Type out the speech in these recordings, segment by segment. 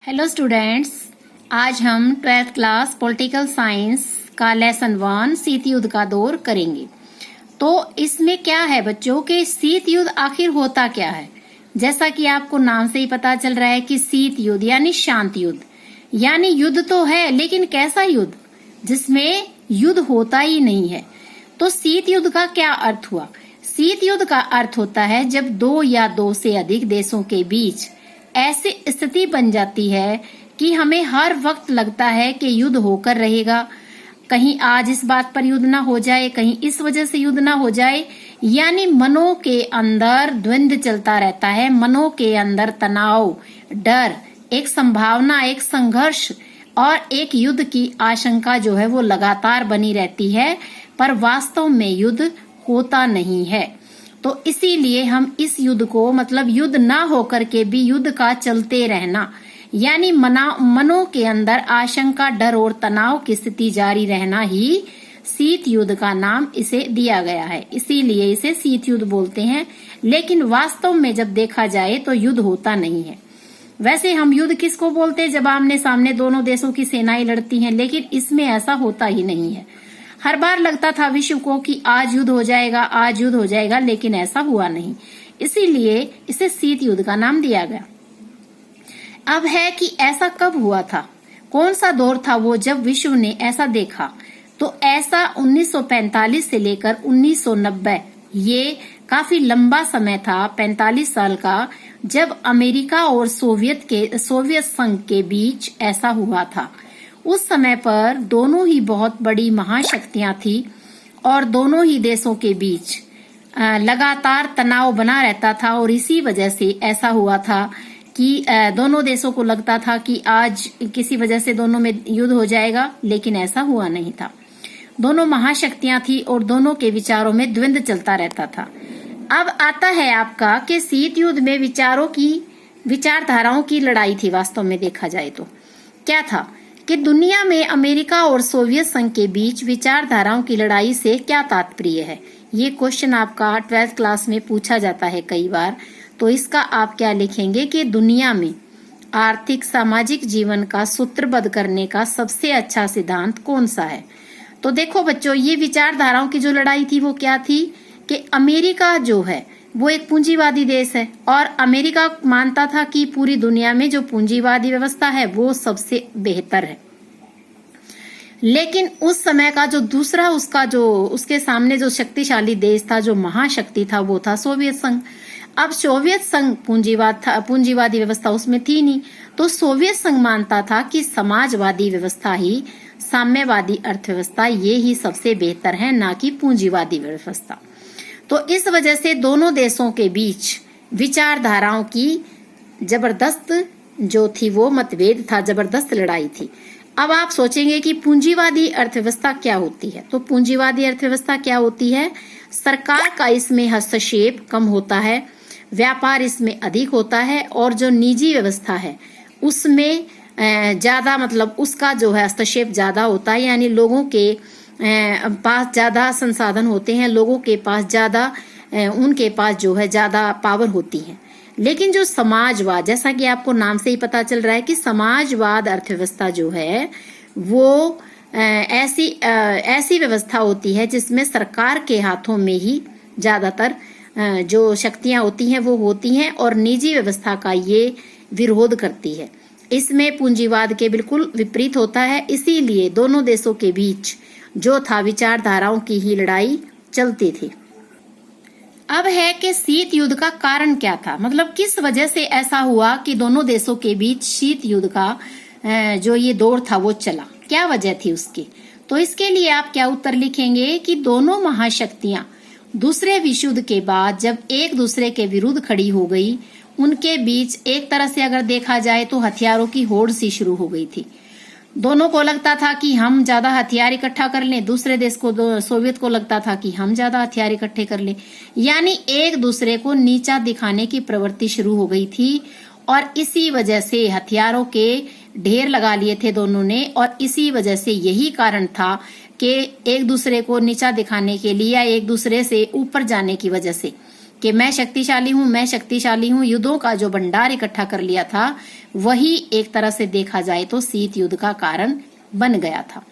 Hello students, आज हम 12th class political science का लेसन 1 शीत युद्ध का दौर करेंगे। तो इसमें क्या है बच्चों कि शीत युद्ध आखिर होता क्या है। जैसा कि आपको नाम से ही पता चल रहा है कि शीत युद्ध यानी शांत युद्ध, यानी युद्ध तो है लेकिन कैसा युद्ध जिसमें युद्ध होता ही नहीं है। तो शीत युद्ध का क्या अर्थ हुआ? शीत युद्ध का अर्थ होता है जब दो या दो से अधिक देशों के बीच ऐसी स्थिति बन जाती है कि हमें हर वक्त लगता है कि युद्ध होकर रहेगा। कहीं आज इस बात पर युद्ध ना हो जाए, कहीं इस वजह से युद्ध ना हो जाए, यानी मनों के अंदर द्वंद्व चलता रहता है। मनों के अंदर तनाव, डर, एक संभावना, एक संघर्ष और एक युद्ध की आशंका जो है वो लगातार बनी रहती है, पर वास्तव में युद्ध होता नहीं है। तो इसीलिए हम इस युद्ध को मतलब युद्ध ना होकर के भी युद्ध का चलते रहना, यानी मनों के अंदर आशंका, डर और तनाव की स्थिति जारी रहना ही शीत युद्ध का नाम इसे दिया गया है। इसीलिए इसे शीत युद्ध बोलते हैं। लेकिन वास्तव में जब देखा जाए तो युद्ध होता नहीं है। वैसे हम युद्ध किसको बोलते हैं? जब आमने सामने दोनों देशों की सेनाएं लड़ती हैं, लेकिन इसमें ऐसा होता ही नहीं है। हर बार लगता था विश्व को कि आज युद्ध हो जाएगा, आज युद्ध हो जाएगा, लेकिन ऐसा हुआ नहीं। इसीलिए इसे शीत युद्ध का नाम दिया गया। अब है कि ऐसा कब हुआ था, कौन सा दौर था वो जब विश्व ने ऐसा देखा? तो ऐसा 1945 से लेकर 1990, ये काफी लंबा समय था, 45 साल का, जब अमेरिका और सोवियत संघ के बीच ऐसा हुआ था। उस समय पर दोनों ही बहुत बड़ी महाशक्तियां थी और दोनों ही देशों के बीच लगातार तनाव बना रहता था। और इसी वजह से ऐसा हुआ था कि दोनों देशों को लगता था कि आज किसी वजह से दोनों में युद्ध हो जाएगा, लेकिन ऐसा हुआ नहीं था। दोनों महाशक्तियां थी और दोनों के विचारों में द्वंद्व चलता रहता था। अब आता है आपका कि शीत युद्ध में विचारधाराओं की लड़ाई थी। वास्तव में देखा जाए तो क्या था कि दुनिया में अमेरिका और सोवियत संघ के बीच विचारधाराओं की लड़ाई से क्या तात्पर्य है? ये क्वेश्चन आपका 12th क्लास में पूछा जाता है कई बार। तो इसका आप क्या लिखेंगे कि दुनिया में आर्थिक सामाजिक जीवन का सूत्रबद्ध करने का सबसे अच्छा सिद्धांत कौन सा है? तो देखो बच्चों, ये विचारधाराओं की जो लड़ाई थी वो क्या थी कि अमेरिका जो है वो एक पूंजीवादी देश है और अमेरिका मानता था कि पूरी दुनिया में जो पूंजीवादी व्यवस्था है वो सबसे बेहतर है। लेकिन उस समय का जो दूसरा उसके सामने जो शक्तिशाली देश था, जो महाशक्ति था, वो था सोवियत संघ। अब सोवियत संघ पूंजीवादी व्यवस्था उसमें थी नहीं। तो सोवियत संघ मानता था कि समाजवादी व्यवस्था ही, साम्यवादी अर्थव्यवस्था, ये ही सबसे बेहतर है, ना कि पूंजीवादी व्यवस्था। तो इस वजह से दोनों देशों के बीच विचारधाराओं की जबरदस्त जो थी वो मतभेद था, जबरदस्त लड़ाई थी। अब आप सोचेंगे कि पूंजीवादी अर्थव्यवस्था क्या होती है? तो पूंजीवादी अर्थव्यवस्था क्या होती है? सरकार का इसमें हस्तक्षेप कम होता है, व्यापार इसमें अधिक होता है और जो निजी व्यवस्था है उसमें ज्यादा मतलब उसका जो है हस्तक्षेप ज्यादा होता है, यानी लोगों के पास ज्यादा संसाधन होते हैं, लोगों के पास ज्यादा उनके पास जो है ज्यादा पावर होती है। लेकिन जो समाजवाद, जैसा कि आपको नाम से ही पता चल रहा है कि समाजवाद अर्थव्यवस्था जो है वो ऐसी व्यवस्था होती है जिसमें सरकार के हाथों में ही ज्यादातर जो शक्तियां होती हैं वो होती हैं और निजी व्यवस्था का ये विरोध करती है। इसमें पूंजीवाद के बिल्कुल विपरीत होता है। इसीलिए दोनों देशों के बीच जो था विचारधाराओं की ही लड़ाई चलती थी। अब है कि शीत युद्ध का कारण क्या था, मतलब किस वजह से ऐसा हुआ कि दोनों देशों के बीच शीत युद्ध का जो ये दौर था वो चला, क्या वजह थी उसकी? तो इसके लिए आप क्या उत्तर लिखेंगे कि दोनों महाशक्तियां दूसरे विश्व युद्ध के बाद जब एक दूसरे के विरुद्ध खड़ी हो गई, उनके बीच एक तरह से अगर देखा जाए तो हथियारों की होड़ सी शुरू हो गई थी। दोनों को लगता था कि हम ज्यादा हथियार इकट्ठा कर लें, दूसरे देश को सोवियत को लगता था कि हम ज्यादा हथियार इकट्ठे कर लें, यानी एक दूसरे को नीचा दिखाने की प्रवृत्ति शुरू हो गई थी। और इसी वजह से हथियारों के ढेर लगा लिए थे दोनों ने। और इसी वजह से यही कारण था कि एक दूसरे को नीचा दिखाने के लिए या एक दूसरे से ऊपर जाने की वजह से कि मैं शक्तिशाली हूं, मैं शक्तिशाली हूं, युद्धों का जो भंडार इकट्ठा कर लिया था वही एक तरह से देखा जाए तो शीत युद्ध का कारण बन गया था।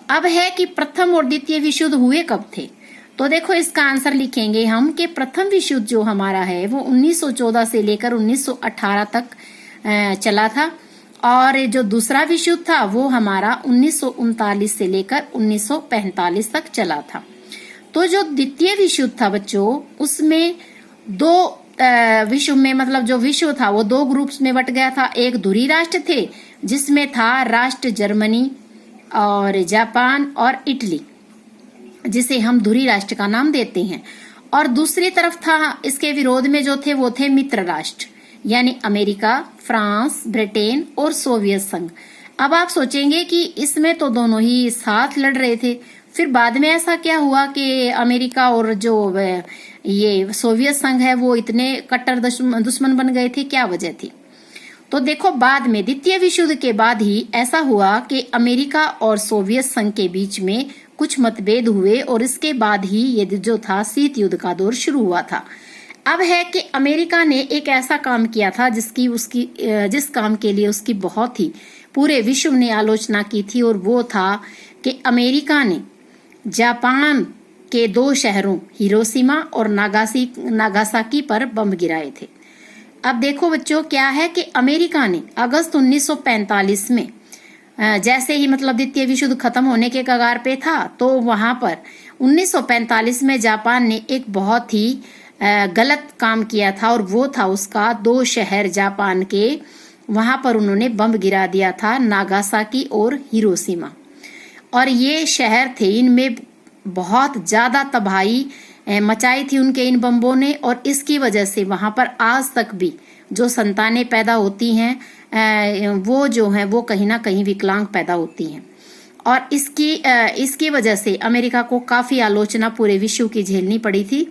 अब है कि प्रथम और द्वितीय विश्व युद्ध हुए कब थे। तो देखो इसका आंसर लिखेंगे हम कि प्रथम विश्व युद्ध जो हमारा है वो 1914 से लेकर 1918 तक चला था, और जो दूसरा विश्व युद्ध था वो हमारा 1939 से लेकर 1945 तक चला था। तो जो द्वितीय विश्व युद्ध था बच्चों, उसमें दो विश्व में मतलब जो विश्व था वो दो ग्रुप्स में बट गया था। एक धुरी राष्ट्र थे जिसमें था राष्ट्र जर्मनी और जापान और इटली, जिसे हम धुरी राष्ट्र का नाम देते हैं, और दूसरी तरफ था इसके विरोध में जो थे वो थे मित्र राष्ट्र, यानी अमेरिका, फ्रांस, ब्रिटेन और सोवियत संघ। अब आप सोचेंगे कि इसमें तो दोनों ही साथ लड़ रहे थे, फिर बाद में ऐसा क्या हुआ कि अमेरिका और जो ये सोवियत संघ है वो इतने कट्टर दुश्मन बन गए थे, क्या वजह थी। तो देखो बाद में द्वितीय विश्व युद्ध के बाद ही ऐसा हुआ कि अमेरिका और सोवियत संघ के बीच में कुछ मतभेद हुए, और इसके बाद ही ये जो था शीत युद्ध का दौर शुरू हुआ था। अब है कि अमेरिका ने एक ऐसा काम किया था जिस काम के लिए उसकी बहुत ही पूरे विश्व ने आलोचना की थी, और वो था कि अमेरिका ने जापान के दो शहरों हिरोशिमा और नागासाकी पर बम गिराए थे। अब देखो बच्चों क्या है कि अमेरिका ने अगस्त 1945 में जैसे ही मतलब द्वितीय विश्व युद्ध खत्म होने के कगार पे था, तो वहां पर 1945 में जापान ने एक बहुत ही गलत काम किया था, और वो था उसका दो शहर जापान के वहां पर उन्होंने बम गिरा दिया था, नागासाकी और हिरोशिमा। और ये शहर थे, इनमें बहुत ज्यादा तबाही मचाई थी उनके इन बम्बों ने, और इसकी वजह से वहां पर आज तक भी जो संतानें पैदा होती हैं वो जो है वो कहीं ना कहीं विकलांग पैदा होती हैं। और इसकी वजह से अमेरिका को काफी आलोचना पूरे विश्व की झेलनी पड़ी थी।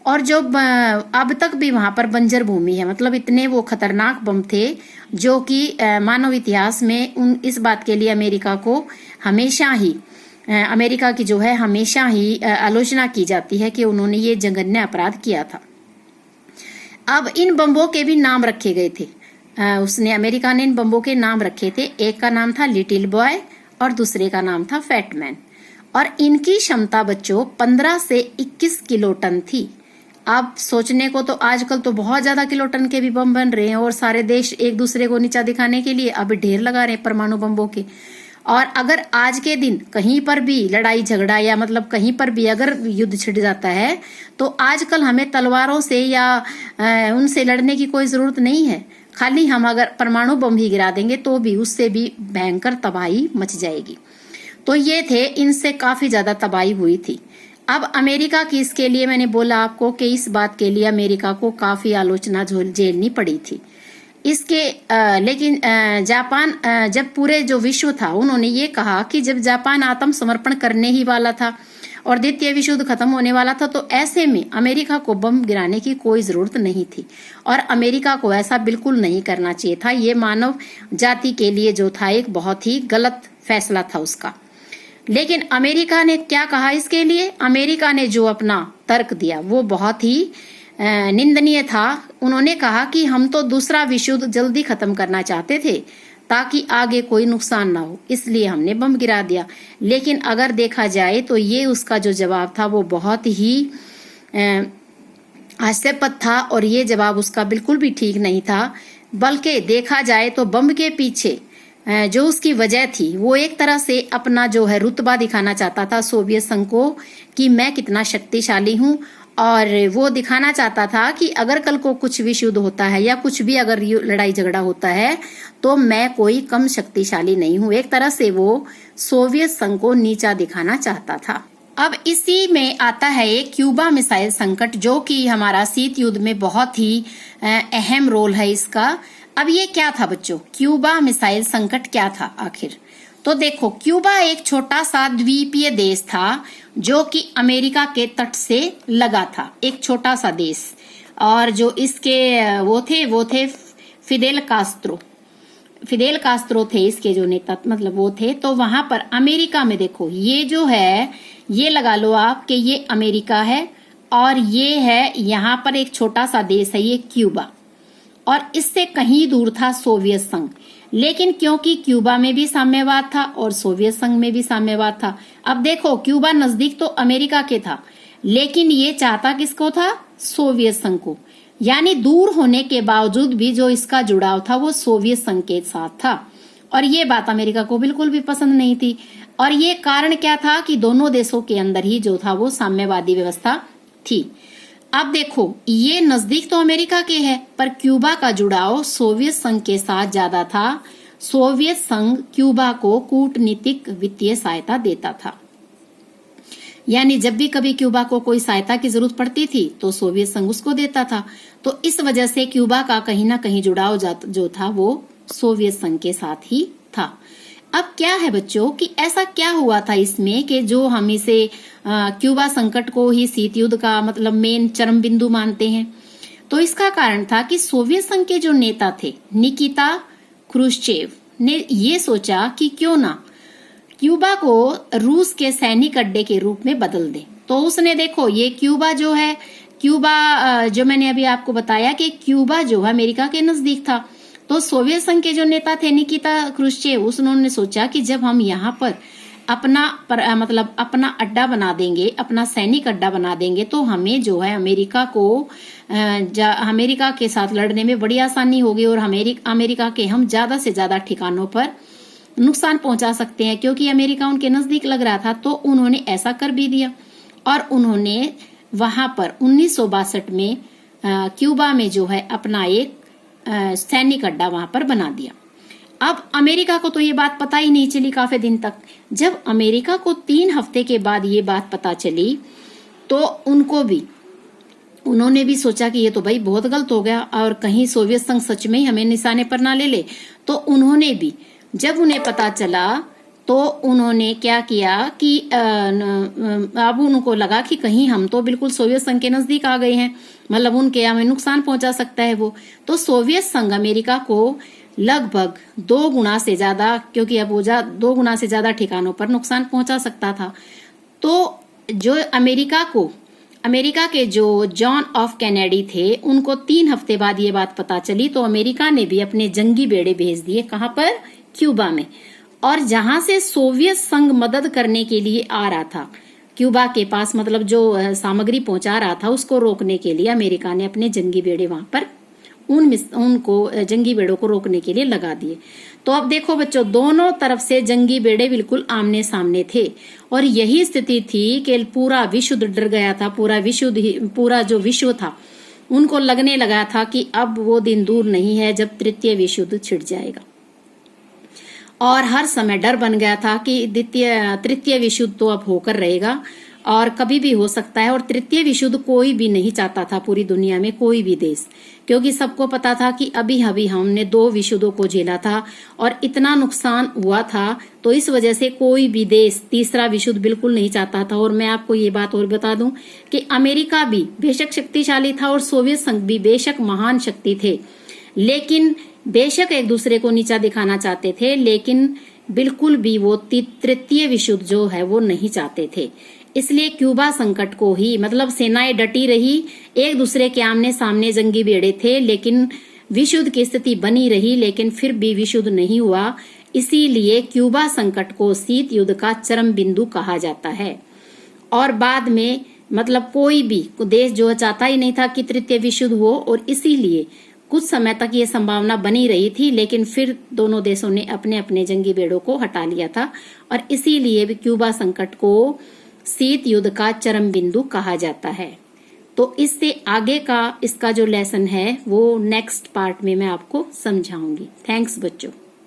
और जो अब तक भी वहां पर बंजर भूमि है, मतलब इतने वो खतरनाक बम थे जो कि मानव इतिहास में इस बात के लिए अमेरिका को हमेशा ही अमेरिका की जो है हमेशा ही आलोचना की जाती है कि उन्होंने ये जघन्य अपराध किया था। अब इन बम्बों के भी नाम रखे गए थे, अमेरिका ने इन बम्बों के नाम रखे थे। एक का नाम था लिटिल बॉय और दूसरे का नाम था फैटमैन, और इनकी क्षमता बच्चों 15 से 21 किलोटन थी। आप सोचने को तो आजकल तो बहुत ज्यादा किलोटन के भी बम बन रहे हैं, और सारे देश एक दूसरे को नीचा दिखाने के लिए अब ढेर लगा रहे हैं परमाणु बम्बों के। और अगर आज के दिन कहीं पर भी लड़ाई झगड़ा या मतलब कहीं पर भी अगर युद्ध छिड़ जाता है, तो आजकल हमें तलवारों से या उनसे लड़ने की कोई जरूरत नहीं है। खाली हम अगर परमाणु बम ही गिरा देंगे तो भी उससे भी भयंकर तबाही मच जाएगी। तो ये थे, इनसे काफी ज्यादा तबाही हुई थी। अब अमेरिका की इसके लिए मैंने बोला आपको कि इस बात के लिए अमेरिका को काफी आलोचना झेलनी पड़ी थी। लेकिन जापान जब पूरे जो विश्व था उन्होंने ये कहा कि जब जापान आत्मसमर्पण करने ही वाला था और द्वितीय विश्व युद्ध खत्म होने वाला था, तो ऐसे में अमेरिका को बम गिराने की कोई जरूरत नहीं थी, और अमेरिका को ऐसा बिल्कुल नहीं करना चाहिए था। ये मानव जाति के लिए जो था एक बहुत ही गलत फैसला था उसका। लेकिन अमेरिका ने क्या कहा इसके लिए? अमेरिका ने जो अपना तर्क दिया वो बहुत ही निंदनीय था। उन्होंने कहा कि हम तो दूसरा विश्व युद्ध जल्दी खत्म करना चाहते थे ताकि आगे कोई नुकसान ना हो, इसलिए हमने बम गिरा दिया। लेकिन अगर देखा जाए तो ये उसका जो जवाब था वो बहुत ही हास्यास्पद था, और ये जवाब उसका बिल्कुल भी ठीक नहीं था। बल्कि देखा जाए तो बम के पीछे जो उसकी वजह थी वो एक तरह से अपना जो है रुतबा दिखाना चाहता था सोवियत संघ को कि मैं कितना शक्तिशाली हूं, और वो दिखाना चाहता था कि अगर कल को कुछ विश्व युद्ध होता है या कुछ भी अगर लड़ाई झगड़ा होता है तो मैं कोई कम शक्तिशाली नहीं हूं। एक तरह से वो सोवियत संघ को नीचा दिखाना चाहता था। अब इसी में आता है एक क्यूबा मिसाइल संकट, जो कि हमारा शीत युद्ध में बहुत ही अहम रोल है इसका। अब ये क्या था बच्चों, क्यूबा मिसाइल संकट क्या था आखिर? तो देखो, क्यूबा एक छोटा सा द्वीपीय देश था जो कि अमेरिका के तट से लगा था, एक छोटा सा देश। और जो इसके वो थे फिदेल कास्त्रो थे इसके जो नेता, मतलब वो थे। तो वहां पर अमेरिका में देखो, ये जो है ये लगा लो आप कि ये अमेरिका है और ये है यहाँ पर एक छोटा सा देश है, ये क्यूबा, और इससे कहीं दूर था सोवियत संघ। लेकिन क्योंकि क्यूबा में भी साम्यवाद था और सोवियत संघ में भी साम्यवाद था, अब देखो क्यूबा नजदीक तो अमेरिका के था, लेकिन ये चाहता किसको था? सोवियत संघ को। यानी दूर होने के बावजूद भी जो इसका जुड़ाव था वो सोवियत संघ के साथ था, और ये बात अमेरिका को बिल्कुल भी पसंद नहीं थी। और ये कारण क्या था कि दोनों देशों के अंदर ही जो था वो साम्यवादी व्यवस्था थी। अब देखो ये नजदीक तो अमेरिका के है, पर क्यूबा का जुड़ाव सोवियत संघ के साथ ज्यादा था। सोवियत संघ क्यूबा को कूटनीतिक वित्तीय सहायता देता था, यानी जब भी कभी क्यूबा को कोई सहायता की जरूरत पड़ती थी तो सोवियत संघ उसको देता था। तो इस वजह से क्यूबा का कहीं ना कहीं जुड़ाव जो था वो सोवियत संघ के साथ ही था। अब क्या है बच्चों कि ऐसा क्या हुआ था इसमें कि जो हम इसे क्यूबा संकट को ही शीत युद्ध का मतलब मेन चरम बिंदु मानते हैं। तो इसका कारण था कि सोवियत संघ के जो नेता थे निकिता क्रुश्चेव ने ये सोचा कि क्यों ना क्यूबा को रूस के सैनिक अड्डे के रूप में बदल दे। तो उसने देखो ये क्यूबा जो है, क्यूबा जो मैंने अभी आपको बताया कि क्यूबा जो है अमेरिका के नजदीक था, तो सोवियत संघ के जो नेता थे निकिता क्रुश्चेव उन्होंने सोचा कि जब हम यहाँ पर अपना अड्डा बना देंगे, अपना सैनिक अड्डा बना देंगे, तो हमें जो है अमेरिका के साथ लड़ने में बड़ी आसानी होगी और अमेरिका के हम ज्यादा से ज्यादा ठिकानों पर नुकसान पहुंचा सकते हैं, क्योंकि अमेरिका उनके नजदीक लग रहा था। तो उन्होंने ऐसा कर भी दिया और उन्होंने वहां पर 1962 में क्यूबा में जो है अपना एक सैनिक अड्डा वहां पर बना दिया। अब अमेरिका को तो ये बात पता ही नहीं चली काफी दिन तक। जब अमेरिका को 3 हफ्ते के बाद ये बात पता चली तो उन्होंने भी सोचा कि ये तो भाई बहुत गलत हो गया और कहीं सोवियत संघ सच में ही हमें निशाने पर ना ले ले। तो उन्होंने भी, जब उन्हें पता चला तो उन्होंने क्या किया कि अब उनको लगा कि कहीं हम तो बिल्कुल सोवियत संघ के नजदीक आ गए हैं, मतलब उनके हमें नुकसान पहुंचा सकता है वो। तो सोवियत संघ अमेरिका को लगभग 2 गुना से ज्यादा, क्योंकि अब वो 2 गुना से ज्यादा ठिकानों पर नुकसान पहुंचा सकता था। तो जो अमेरिका के जो जॉन ऑफ कैनेडी थे उनको 3 हफ्ते बाद ये बात पता चली, तो अमेरिका ने भी अपने जंगी बेड़े भेज दिए। कहां पर? क्यूबा में। और जहां से सोवियत संघ मदद करने के लिए आ रहा था क्यूबा के पास, मतलब जो सामग्री पहुंचा रहा था, उसको रोकने के लिए अमेरिका ने अपने जंगी बेड़े वहां पर उनको जंगी बेड़ों को रोकने के लिए लगा दिए। तो अब देखो बच्चों, दोनों तरफ से जंगी बेड़े बिल्कुल आमने सामने थे और यही स्थिति थी कि पूरा विश्व डर गया था। पूरा जो विश्व था उनको लगने लगा था कि अब वो दिन दूर नहीं है जब तृतीय विश्व युद्ध छिड़ जाएगा। और हर समय डर बन गया था कि तृतीय विश्व युद्ध तो अब होकर रहेगा और कभी भी हो सकता है। और तृतीय विश्व युद्ध कोई भी नहीं चाहता था पूरी दुनिया में, कोई भी देश, क्योंकि सबको पता था कि अभी हमने 2 विश्व युद्धों को झेला था और इतना नुकसान हुआ था। तो इस वजह से कोई भी देश तीसरा विश्व युद्ध बिल्कुल नहीं चाहता था। और मैं आपको ये बात और बता दूं कि अमेरिका भी बेशक शक्तिशाली था और सोवियत संघ भी बेशक महान शक्ति थे, लेकिन बेशक एक दूसरे को नीचा दिखाना चाहते थे, लेकिन बिल्कुल भी वो तृतीय विश्व युद्ध जो है वो नहीं चाहते थे। इसलिए क्यूबा संकट को ही, मतलब सेनाएं डटी रही, एक दूसरे के आमने सामने जंगी बेड़े थे, लेकिन विश्व युद्ध की स्थिति बनी रही, लेकिन फिर भी विश्व युद्ध नहीं हुआ। इसीलिए क्यूबा संकट को शीत युद्ध का चरम बिंदु कहा जाता है। और बाद में मतलब कोई भी देश जो चाहता ही नहीं था कि तृतीय विश्व युद्ध हो, और इसीलिए कुछ समय तक ये संभावना बनी रही थी, लेकिन फिर दोनों देशों ने अपने अपने जंगी बेड़ों को हटा लिया था और इसीलिए भी क्यूबा संकट को शीत युद्ध का चरम बिंदु कहा जाता है। तो इससे आगे का इसका जो लेसन है वो नेक्स्ट पार्ट में मैं आपको समझाऊंगी। थैंक्स बच्चों।